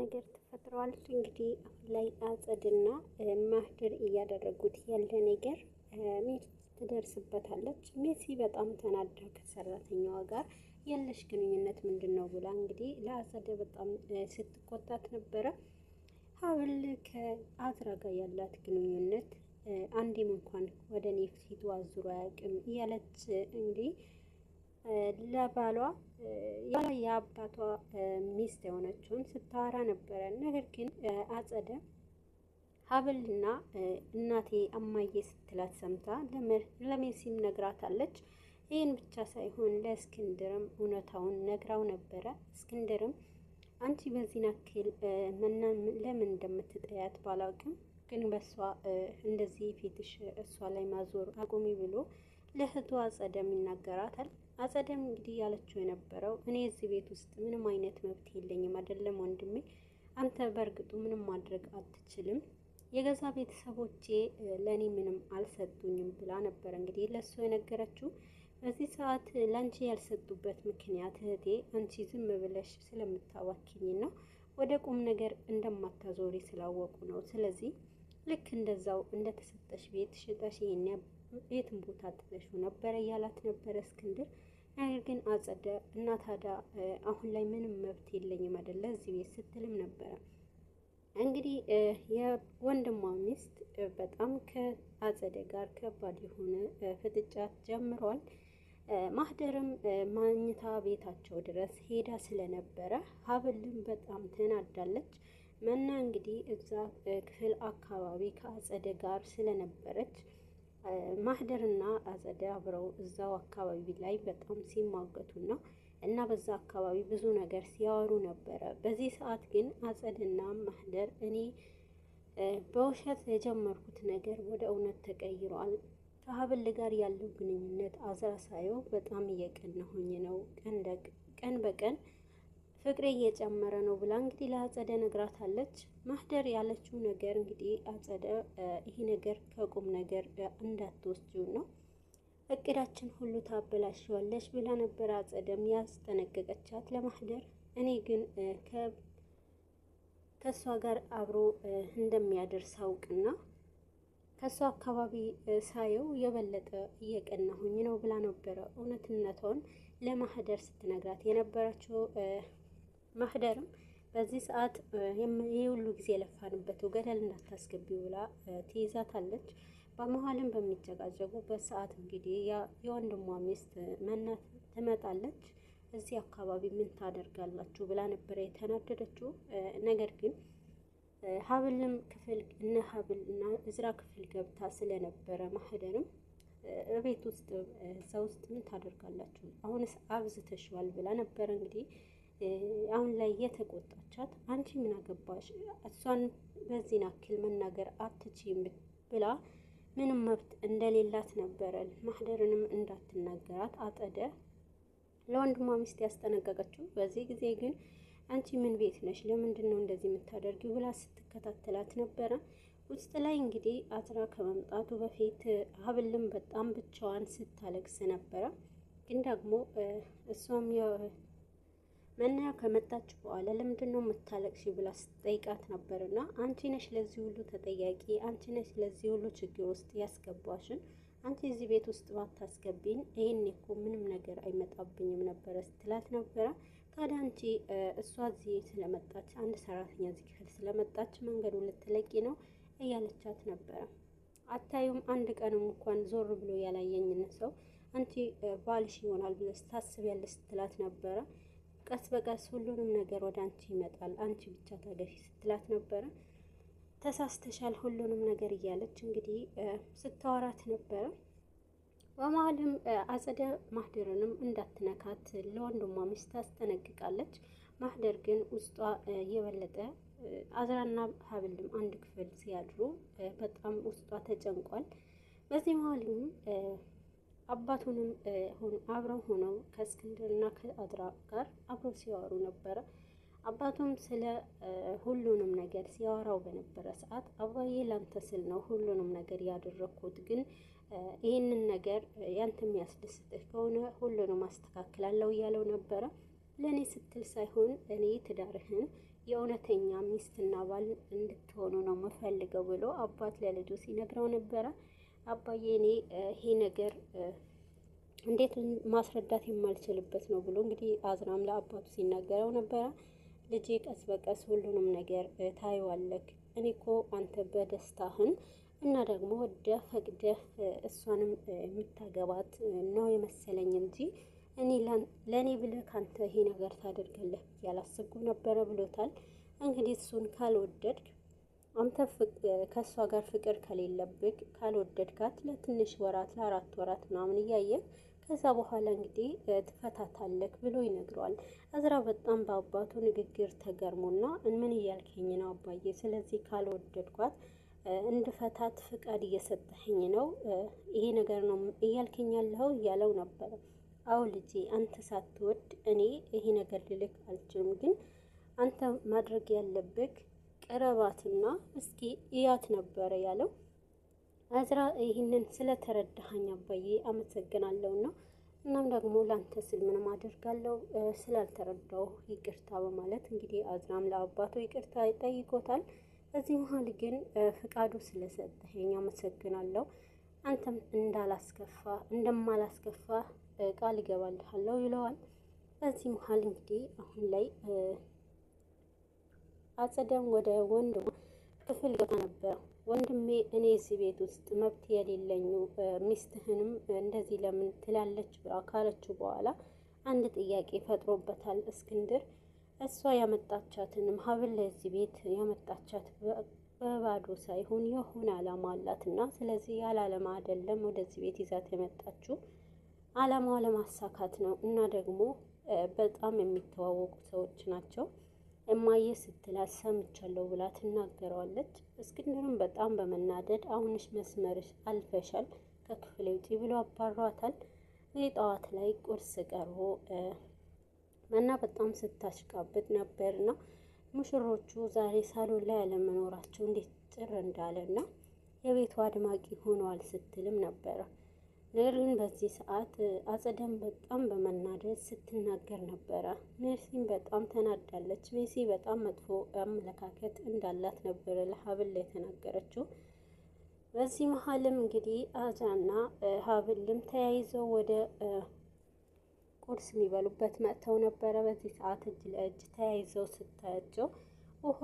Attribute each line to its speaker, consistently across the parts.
Speaker 1: ነገር ተፈጥሯል። እንግዲህ አሁን ላይ አጸድና ማህደር እያደረጉት ያለ ነገር ሜሲ ትደርስበታለች። ሜሲ በጣም ተናዳ ከሰራተኛዋ ጋር ያለሽ ግንኙነት ምንድን ነው ብላ እንግዲህ ለአጸደ በጣም ስትቆጣት ነበረ። ሀብል ከአዝራ ጋር ያላት ግንኙነት አንዴም እንኳን ወደ እኔ ፊቱ አዙሮ አያውቅም እያለች እንግዲህ ለባሏ የአባቷ ሚስት የሆነችውን ስታወራ ነበረ። ነገር ግን አጸደ ሀብልና እናቴ አማዬ ስትላት ሰምታ ለሜሲም ነግራታለች። ይህን ብቻ ሳይሆን ለእስክንድርም እውነታውን ነግራው ነበረ። እስክንድርም አንቺ በዚህ ናክል ለምን እንደምትጠያት ባላውቅም ግን በሷ እንደዚህ ፊትሽ እሷ ላይ ማዞር አቁሚ ብሎ ለእህቱ አጸደም ይናገራታል። አጸደም እንግዲህ ያለችው የነበረው እኔ እዚህ ቤት ውስጥ ምንም አይነት መብት የለኝም አይደለም ወንድሜ፣ አንተ በእርግጡ ምንም ማድረግ አትችልም፣ የገዛ ቤተሰቦቼ ለእኔ ምንም አልሰጡኝም ብላ ነበር እንግዲህ ለእሱ የነገረችው። በዚህ ሰዓት ለአንቺ ያልሰጡበት ምክንያት እህቴ አንቺ ዝም ብለሽ ስለምታዋኪኝ ነው፣ ወደ ቁም ነገር እንደማታዞሪ ስላወቁ ነው። ስለዚህ ልክ እንደዛው እንደተሰጠሽ ቤት ሽጠሽ የትም ቦታ ጥለሽው ነበረ እያላት ነበረ እስክንድር። ነገር ግን አጸደ እና ታዲያ አሁን ላይ ምንም መብት የለኝም አይደለ እዚህ ቤት ስትልም ነበረ። እንግዲህ የወንድሟ ሚስት በጣም ከአጸደ ጋር ከባድ የሆነ ፍጥጫ ጀምሯል። ማህደርም ማኝታ ቤታቸው ድረስ ሄዳ ስለነበረ ሀብልም በጣም ትናዳለች። መና እንግዲህ እዛ ክፍል አካባቢ ከአጸደ ጋር ስለነበረች ማህደርና አጸደ አብረው እዛው አካባቢ ላይ በጣም ሲሟገቱና እና በዛ አካባቢ ብዙ ነገር ሲያወሩ ነበረ። በዚህ ሰዓት ግን አጸድና ማህደር እኔ በውሸት የጀመርኩት ነገር ወደ እውነት ተቀይሯል፣ ከሀብል ጋር ያለው ግንኙነት አዝራ ሳየው በጣም እየቀናሁኝ ነው፣ ቀን በቀን ፍቅሬ እየጨመረ ነው ብላ እንግዲህ ለአጸደ ነግራታለች። ማህደር ያለችው ነገር እንግዲህ አጸደ ይሄ ነገር ከቁም ነገር እንዳትወስጂው ነው፣ እቅዳችን ሁሉ ታበላሽዋለሽ ብላ ነበር አጸደም ያስጠነቀቀቻት ለማህደር። እኔ ግን ከእሷ ጋር አብሮ እንደሚያደርስ አውቅና ከእሷ አካባቢ ሳየው የበለጠ እየቀናሁኝ ነው ብላ ነበረ እውነትነቷን ለማህደር ስትነግራት የነበረችው። ማህደርም በዚህ ሰዓት ይህ ሁሉ ጊዜ የለፋንበት ገደል እንዳታስገቢው ብላ ትይዛታለች። በመሀልም በሚጨቃጨቁበት ሰዓት እንግዲህ የወንድሟ ሚስት መናት ትመጣለች። እዚህ አካባቢ ምን ታደርጋላችሁ ብላ ነበረ የተናደደችው። ነገር ግን ሀብልም ክፍል እነ ሀብል እና እዝራ ክፍል ገብታ ስለነበረ ማህደርም ቤት ውስጥ እዛ ውስጥ ምን ታደርጋላችሁ አሁንስ አብዝተሽዋል ብላ ነበረ እንግዲህ አሁን ላይ የተቆጣቻት። አንቺ ምን አገባሽ እሷን በዚህ ናክል መናገር አትችይም ብላ ምንም መብት እንደሌላት ነበረ ማህደርንም እንዳትናገራት አጸደ ለወንድሟ ሚስት ያስጠነቀቀችው። በዚህ ጊዜ ግን አንቺ ምን ቤት ነሽ ለምንድን ነው እንደዚህ የምታደርጊው ብላ ስትከታተላት ነበረ። ውስጥ ላይ እንግዲህ አዝራ ከመምጣቱ በፊት ሀብልም በጣም ብቻዋን ስታለቅስ ነበረ። ግን ደግሞ እሷም መና ከመጣች በኋላ ለምንድን ነው የምታለቅሽ ብላ ስትጠይቃት ነበርና አንቺ ነሽ ለዚህ ሁሉ ተጠያቂ፣ አንቺ ነሽ ለዚህ ሁሉ ችግር ውስጥ ያስገባሽን፣ አንቺ እዚህ ቤት ውስጥ ባታስገቢን ይሄን እኮ ምንም ነገር አይመጣብኝም ነበረ ስትላት ነበረ። ታዲያ አንቺ እሷ እዚህ ስለመጣች አንድ ሰራተኛ እዚህ ክፍል ስለመጣች መንገዱ ልትለቂ ነው እያለቻት ነበረ። አታዩም አንድ ቀንም እንኳን ዞር ብሎ ያላየኝን ሰው አንቺ ባልሽ ይሆናል ብለሽ ታስቢያለሽ ስትላት ነበረ። ቀስ በቀስ ሁሉንም ነገር ወደ አንቺ ይመጣል፣ አንቺ ብቻ ታገፊ ስትላት ነበረ። ተሳስተሻል ሁሉንም ነገር እያለች እንግዲህ ስታወራት ነበረ። በመሀልም አጸደ ማህደርንም እንዳትነካት ለወንድሟ ሚስት ታስጠነቅቃለች። ማህደር ግን ውስጧ የበለጠ አዝራና ሀብልም አንድ ክፍል ሲያድሩ በጣም ውስጧ ተጨንቋል። በዚህ መሀልም አባቱንም አብረው ሆነው ከእስክንድርና ከአዝራ ጋር አብረው ሲያወሩ ነበረ። አባቱም ስለ ሁሉንም ነገር ሲያወራው በነበረ ሰዓት አባዬ ላንተ ስል ነው ሁሉንም ነገር ያደረኩት፣ ግን ይህንን ነገር ያንተ የሚያስደስትህ ከሆነ ሁሉንም አስተካክላለሁ እያለው ነበረ። ለእኔ ስትል ሳይሆን እኔ ትዳርህን የእውነተኛ ሚስትና ባል እንድትሆኑ ነው የምፈልገው ብሎ አባት ለልጁ ሲነግረው ነበረ። አባዬ እኔ ይሄ ነገር እንዴት ማስረዳት የማልችልበት ነው ብሎ እንግዲህ አዝራም ለአባቱ ሲናገረው ነበረ። ልጄ ቀስ በቀስ ሁሉንም ነገር ታየዋለክ። እኔ እኮ አንተ በደስታህን እና ደግሞ ወደህ ፈቅደህ እሷንም የምታገባት ነው የመሰለኝ እንጂ እኔ ለእኔ ብለህ ካንተ ይሄ ነገር ታደርጋለህ ያላሰብኩ ነበረ ብሎታል። እንግዲህ እሱን ካልወደድክ አንተ ከእሷ ጋር ፍቅር ከሌለብክ ካልወደድካት ለትንሽ ወራት ለ4 ወራት ምናምን እያየን ከዛ በኋላ እንግዲህ ትፈታታለክ ብሎ ይነግረዋል። አዝራ በጣም በአባቱ ንግግር ተገርሞና ምን እያልከኝ ነው አባዬ? ስለዚህ ካልወደድኳት እንድፈታት ፍቃድ እየሰጠኸኝ ነው? ይሄ ነገር ነው እያልከኝ ያለኸው እያለው ነበረ። አዎ ልጄ፣ አንተ ሳትወድ እኔ ይሄ ነገር ልልክ አልችልም፣ ግን አንተ ማድረግ ያለብክ ቅረባትና እስኪ እያት ነበረ ያለው። አዝራ ይህንን ስለተረዳኸኝ አባዬ አመሰግናለሁና እናም ደግሞ ላንተ ስል ምንም አደርጋለሁ ስላልተረዳው ይቅርታ በማለት እንግዲህ አዝራም ለአባቱ ይቅርታ ጠይቆታል። በዚህ መሀል ግን ፍቃዱ ስለሰጠኸኝ አመሰግናለሁ፣ አንተም እንደማላስከፋ ቃል ይገባልሃለሁ ይለዋል። በዚህ መሀል እንግዲህ አሁን ላይ አጸደም ወደ ወንድሙ ክፍል ገብታ ነበር። ወንድሜ እኔ እዚህ ቤት ውስጥ መብት የሌለኝ ሚስትህንም እንደዚህ ለምን ትላለች ብላ ካለችው በኋላ አንድ ጥያቄ ፈጥሮበታል እስክንድር። እሷ ያመጣቻትንም ሀብል ለዚህ ቤት ያመጣቻት በባዶ ሳይሆን የሆነ አላማ አላትና ስለዚህ ያለ አላማ አይደለም ወደዚህ ቤት ይዛት የመጣችው አላማዋ ለማሳካት ነው እና ደግሞ በጣም የሚተዋወቁ ሰዎች ናቸው እማዬ ስትላት ሰምቻለሁ ብላ ትናገረዋለች። እስክንድርም በጣም በመናደድ አሁንሽ መስመርሽ አልፈሻል ከክፍል ውጪ ብሎ አባሯታል። ይህ ጠዋት ላይ ቁርስ ቀርቦ እና በጣም ስታሽቃብጥ ነበርና ሙሽሮቹ ዛሬ ሳሎን ላይ ያለመኖራቸው እንዴት ጭር እንዳለና የቤቱ አድማቂ ሆነዋል ስትልም ነበረ። ነገር ግን በዚህ ሰዓት አጸደም በጣም በመናደድ ስትናገር ነበረ። ሜርሲም በጣም ተናዳለች። ሜርሲ በጣም መጥፎ አመለካከት እንዳላት ነበረ ለሀብል የተናገረችው። በዚህ መሀልም እንግዲህ አዛና ሀብልም ተያይዘው ወደ ቁርስ የሚበሉበት መጥተው ነበረ። በዚህ ሰዓት እጅ ለእጅ ተያይዘው ስታያቸው ውሃ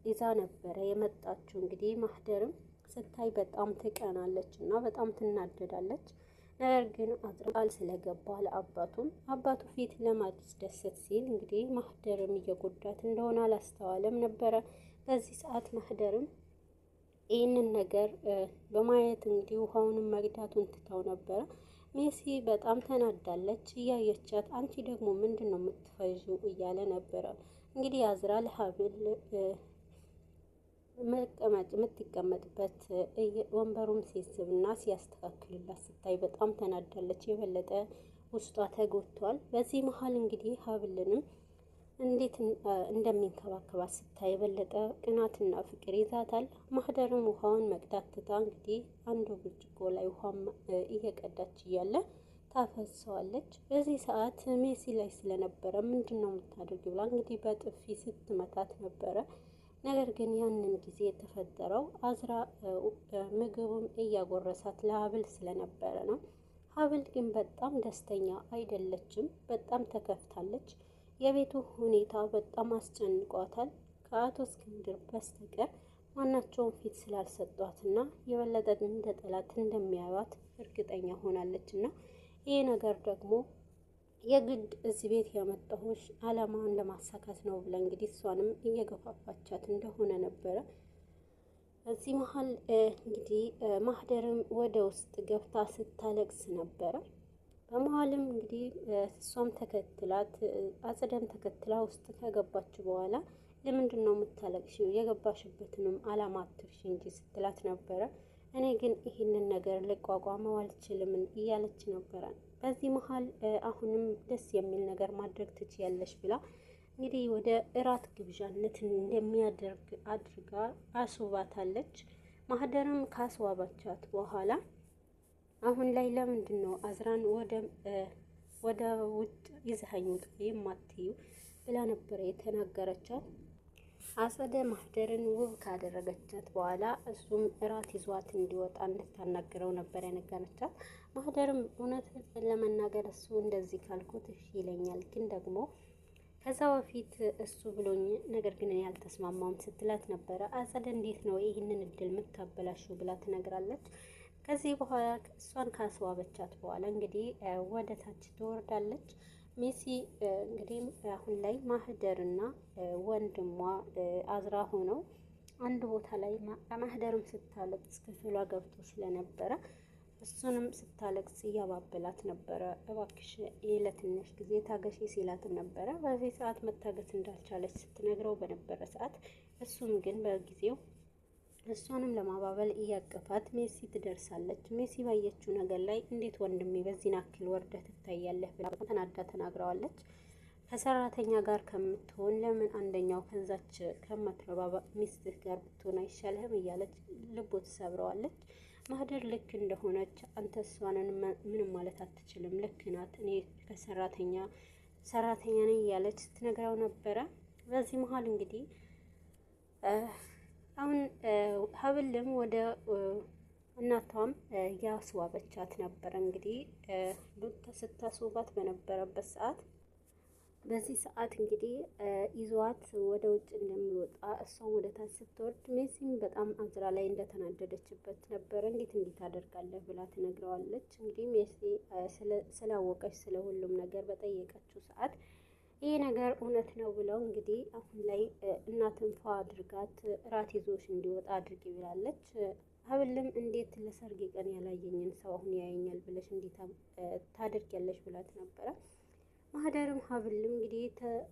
Speaker 1: ይዛ ነበረ የመጣችው። እንግዲህ ማህደርም ስታይ በጣም ትቀናለች እና በጣም ትናደዳለች። ነገር ግን ቃል ስለገባ ለአባቱም አባቱ ፊት ለማስደሰት ሲል እንግዲህ ማህደርም እየጎዳት እንደሆነ አላስተዋለም ነበረ። በዚህ ሰዓት ማህደርም ይህንን ነገር በማየት እንግዲህ ውሃውንም መቅዳቱን ትታው ነበረ። ሜሲ በጣም ተናዳለች። እያየቻት አንቺ ደግሞ ምንድን ነው የምትፈዥው እያለ ነበረ። እንግዲህ አዝራ ለሀብል የምትቀመጥበት ወንበሩም ሲስብና ሲያስተካክልላት ስታይ በጣም ተናዳለች። የበለጠ ውስጧ ተጎድቷል። በዚህ መሀል እንግዲህ ሀብልንም እንዴት እንደሚንከባከባት ስታይ የበለጠ ቅናትና ፍቅር ይዛታል። ማህደርም ውሃውን መቅዳት ትታ እንግዲህ አንዱ ብርጭቆ ላይ ውሃ እየቀዳች እያለ ታፈሰዋለች። በዚህ ሰዓት ሜሲ ላይ ስለነበረ ምንድን ነው የምታደርግ ብላ እንግዲህ በጥፊ ስትመታት ነበረ። ነገር ግን ያንን ጊዜ የተፈጠረው አዝራ ምግቡን እያጎረሳት ለሀብል ስለነበረ ነው። ሀብል ግን በጣም ደስተኛ አይደለችም። በጣም ተከፍታለች። የቤቱ ሁኔታ በጣም አስጨንቋታል። ከአቶ እስክንድር በስተቀር ማናቸውን ፊት ስላልሰጧትና የበለጠ እንደ ጠላት እንደሚያዩት እርግጠኛ ሆናለች እና ይህ ነገር ደግሞ የግድ እዚህ ቤት ያመጣሁሽ አላማውን ለማሳካት ነው ብላ እንግዲህ እሷንም እየገፋፋቻት እንደሆነ ነበረ። እዚህ መሀል እንግዲህ ማህደርም ወደ ውስጥ ገብታ ስታለቅስ ነበረ። በመሀልም እንግዲህ እሷም ተከትላት አጸደም ተከትላ ውስጥ ከገባች በኋላ ለምንድን ነው የምታለቅሽው? የገባሽበትንም አላማ አትርሽ እንጂ ስትላት ነበረ። እኔ ግን ይህንን ነገር ልቋቋመው አልችልም እያለች ነበረ። በዚህ መሀል አሁንም ደስ የሚል ነገር ማድረግ ትችያለሽ ብላ እንግዲህ ወደ እራት ግብዣነት እንደሚያደርግ አድርጋ አስውባታለች። ማህደርም ካስዋባቻት በኋላ አሁን ላይ ለምንድን ነው አዝራን ወደ ውጭ ይዘኸኝ ውጥ የማትዩ ብላ ነበረ የተናገረቻት። አጸደ ማህደርን ውብ ካደረገቻት በኋላ እሱም እራት ይዟት እንዲወጣ እንድታናግረው ነበር ያነገረቻት። ማህደርም እውነት ለመናገር እሱ እንደዚህ ካልኩት እሺ ይለኛል፣ ግን ደግሞ ከዛ በፊት እሱ ብሎኝ ነገር ግን እኔ አልተስማማውም ስትላት ነበረ። አጸደ እንዴት ነው ይህንን እድል የምታበላሹ ብላ ትነግራለች። ከዚህ በኋላ እሷን ካስዋበቻት በኋላ እንግዲህ ወደ ታች ትወርዳለች። ሜሲ እንግዲህ አሁን ላይ ማህደርና ወንድሟ አዝራ ሆነው አንድ ቦታ ላይ ማህደርም ስታለቅስ ክፍሏ ገብቶ ስለነበረ እሱንም ስታለቅስ እያባበላት ነበረ። እባክሽ ለትንሽ ጊዜ ታገሺ ሲላትም ነበረ። በዚህ ሰዓት መታገስ እንዳልቻለች ስትነግረው በነበረ ሰዓት እሱም ግን በጊዜው እሷንም ለማባበል እያቀፋት ሜሲ ትደርሳለች። ሜሲ ባየችው ነገር ላይ እንዴት ወንድሜ በዚህን አክል ወርደህ ትታያለህ ብላ ተናዳ ተናግረዋለች። ከሰራተኛ ጋር ከምትሆን ለምን አንደኛው ከዛች ከማትረባ ሚስትህ ጋር ብትሆን አይሻልህም እያለች ልቦ ትሰብረዋለች። ማህደር ልክ እንደሆነች አንተ እሷንን ምንም ማለት አትችልም፣ ልክ ናት፣ እኔ ሰራተኛ ነኝ እያለች ስትነግረው ነበረ። በዚህ መሀል እንግዲህ አሁን ሀብልም ወደ እናቷም ያስዋበቻት ነበረ። እንግዲህ ስታስውባት በነበረበት ሰዓት በዚህ ሰዓት እንግዲህ ይዟት ወደ ውጭ እንደሚወጣ እሷም ወደ ታች ስትወርድ ሜሲም በጣም አዝራ ላይ እንደተናደደችበት ነበረ። እንዴት አደርጋለህ ብላ ትነግረዋለች። እንግዲህ ሜሲ ስላወቀች ስለ ሁሉም ነገር በጠየቀችው ሰዓት ይህ ነገር እውነት ነው ብለው እንግዲህ አሁን ላይ እናትን ፏ አድርጋት እራት ይዞሽ እንዲወጣ አድርጊ ብላለች። ሀብልም እንዴት ለሰርጌ ቀን ያላየኝን ሰው አሁን ያየኛል ብለሽ እንዴት ታደርጊያለሽ ብላት ነበረ። ማህደርም ሀብልም እንግዲህ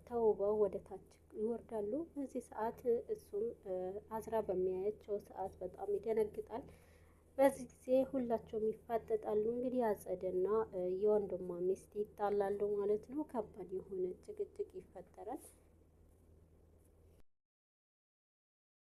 Speaker 1: ተውበው ወደ ታች ይወርዳሉ። በዚህ ሰዓት እሱም አዝራ በሚያያቸው ሰዓት በጣም ይደነግጣል። በዚህ ጊዜ ሁላቸውም ይፋጠጣሉ። እንግዲህ አጸደና የወንድሟ ሚስት ይጣላሉ ማለት ነው። ከባድ የሆነ ጭቅጭቅ